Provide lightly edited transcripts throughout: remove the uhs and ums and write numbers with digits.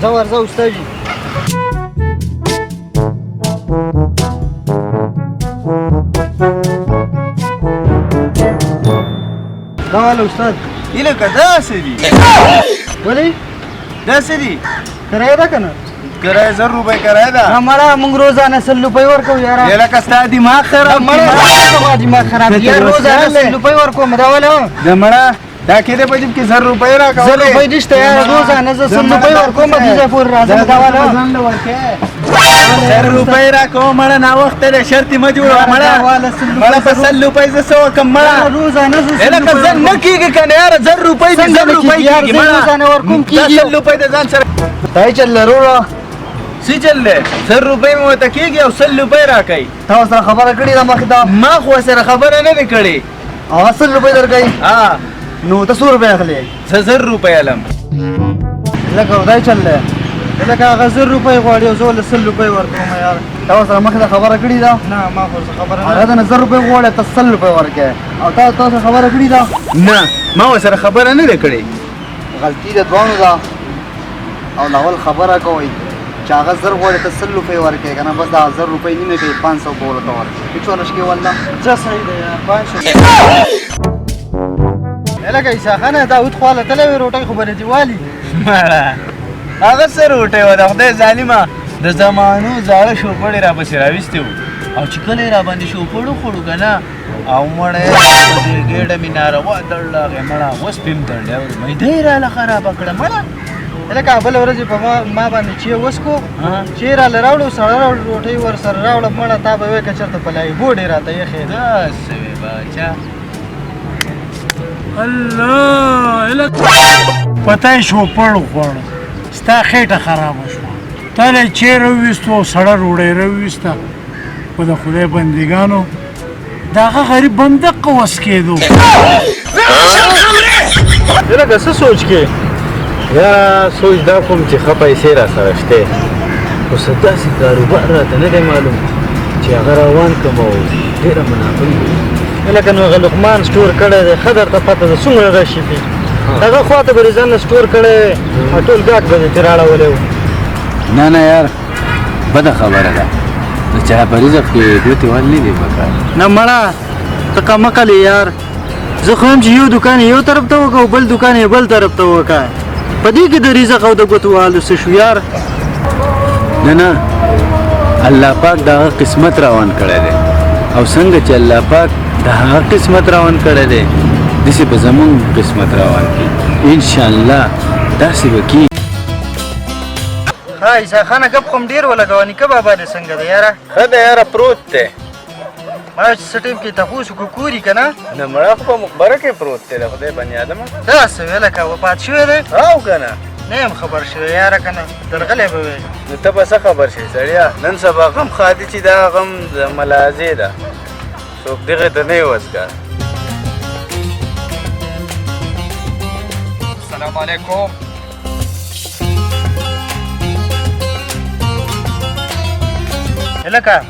ځه ورځه استاد جي. دا والا استاد هی لکه داسې دي. ولې داسې دي کرایه ده که نه؟ کرایه 1000 روپۍ کرایه ده. مړه موږ روزانه 100 روپۍ ورکوو یاره. یا لکه ستا دماغ خراب مړه دماغ خراب دي یار. روزانه 100 روپۍ ورکوم. دا ولې د مړه دا کېدی په جیب کې 1000 روپۍ راکولی. 1000 روپۍ نشته یاره. روزانه زه 100 روپۍ ورکوم. دې ځای پورې راځم. دا ولې 1000 روپۍ راکوم مړه ناوخته دی. شرط یې مه جوړوه مړه په 100 روپۍ زه څه وکړم مړه. روزانه زه لکه زه نه کېږي که نه یاره. 1000 روپۍ دي 1000 روپۍ کېږي مړه. روزانه ورکوم دا 100 روپۍ د ځان سره دا چل لرو څه چل دی. 1000 روپۍ مې ورته کېږي او 100 روپۍ راکوي. تا ورسره خبره کړې ده مخکې ته؟ ما خو ورسره خبره نه ده کړې. هغه 100 روپۍ درکوي. نو ته 100 روپۍ اخلې. زه 1000 روپۍ علم. لکه خدای چل دی. لکه هغه 1000 روپۍ غواړي او زه ولې 100 روپۍ ورکوم یار. تا ورسره مخکې ته خبره کړې ده؟ نه ما خو ورسره خبره نه. هغه ته 1000 روپۍ غواړي ته 100 روپۍ ورکوې او تا ورسره خبره کړې ده؟ نه ما ورسره خبره نه ده کړې. غلطي د دوانو ده او لاول خبره کوئ چې هغه 1000 غواړي ته 100 روپۍ ورکوې که نه بس دا 1000 روپۍ نیمه کوي 500 به ورته ورکوې. هېڅ ونه شکې والله. ځه صحیح ده یار 500. لکه عیسی خانه داود خو هله تللی وې روټۍ خو به نه دې والي. مړه هغه څه روټۍ وه د خدای ظالمه. د زمانو زاړه شوپړې راپسې راویستې وو او چې کله یې راباندې شوپړ وخوړو که نه او مړه یې په دې ګېډه مې ناروا دړله هغې مړه اوس پې هم دړلې او میده یې راله خرابه کړه مړه. لکه بله ورځ یې په ما باندې چې وسکو چې یې راله راوړو سړه راوړو روټۍ ورسره راوړه مړه تا به وایې که چېرته په لایبو ډې راته ایښې ده. داسې وې باچا. الله پته یې شوپړ وخوړه ستا خېټه خرابه شوه. تا له چې راوویستو او سړه روډۍ راوویسته خو د خدای بندګانو د هغه غریب به هم دقه وس کېدو. لکه څه سوچ کې یاره سوچ دا کوم چې ښه پیسې را سره شته خو څه داسې کاروبار راته نه دی معلوم چې هغه روان کړم او ډېره منافع وي. لکه نو هغه لقمان سټور کړی دی ښه درته پته ده څومره راشي پې هغه خواته به ځان نه سټور کړی او ټول ګاټ به دې ترې اړولی و. نه نه یار بده خبره ده د چا په رزق کې ګوتې وهل نه دي پکار. نه مړه ته کمقل یې یار. زه خو هم چې یو دوکان یې یو طرف ته وکړه او بل دوکان یې بل طرف ته وکړه په دې کې د رزق او د ګوتو وهلو څه شو یار. نه نه الله پاک د هغه قسمت روان کړی دی او څنګه چې الله پاک د هغه قسمت روان کړی دی داسې به زمونږ قسمت روان کړي انشاءالله داسې به کېږي. ښه عیسی خانه ګپ خو هم ډېر ولګوه نیکه بابا دې څنګه دی یاره؟ ښه دی یاره پروت دی. مړه چې څه ټایم کې تپوس وکړو کور یې که نه؟ نه مړه خو په مقبره کې پروت دی د خدای بني آدمه. داسې وې لکه وفات شوی دی؟ او که نه نه یم خبر شوی یاره که نه درغلی به وې. نو ته به څه خبر شې سړیه نن سبا غم ښادي چې دا غم د ملازې ده څوک دغې ته نه یې وسکه. السلام علیکم. لکه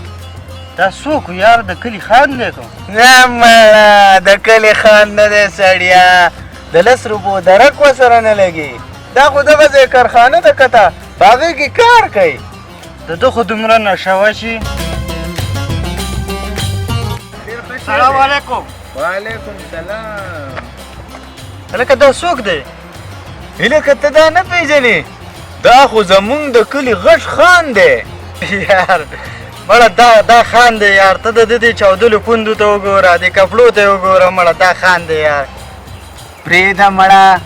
دا څوک یار د کلي خان دی که؟ نه مړه د کلي خان نه دی سړیه د 10 روپو درک ورسره نه لګي. دا خو دغه ځای کارخانه ده که ته په هغې کې کار کوي. د ده خو دومره نشه وشي. السلام علیکم. وعلیکم سلام. لکه دا څوک دی؟ هیلکه ته دا نه پېژنې دا خو زمونږ د کلي غټ خان دی. یار مړه دا خان دی یار. ته د دې چاودلو پوندو ته وګوره دې کپړو ته وګوره مړه دا خان دی یار. پرېږده مړه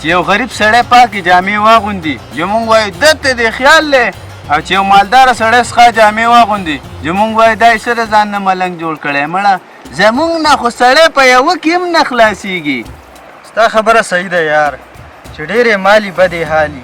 چې یو غریب سړی پاکې جامې واغوندي زمونږ وایو ده ته دې خیال دی او چې یو مالداره سړی څخه جامې واغوندي زمونږ وایو دا یې څه د ځان نه ملنګ جوړ کړی مړه زمونږ نه خو سړی په یوه کې هم نه خلاصېږي. ستا خبره صحیح ده یار چې ډېرې مالي بدې حالي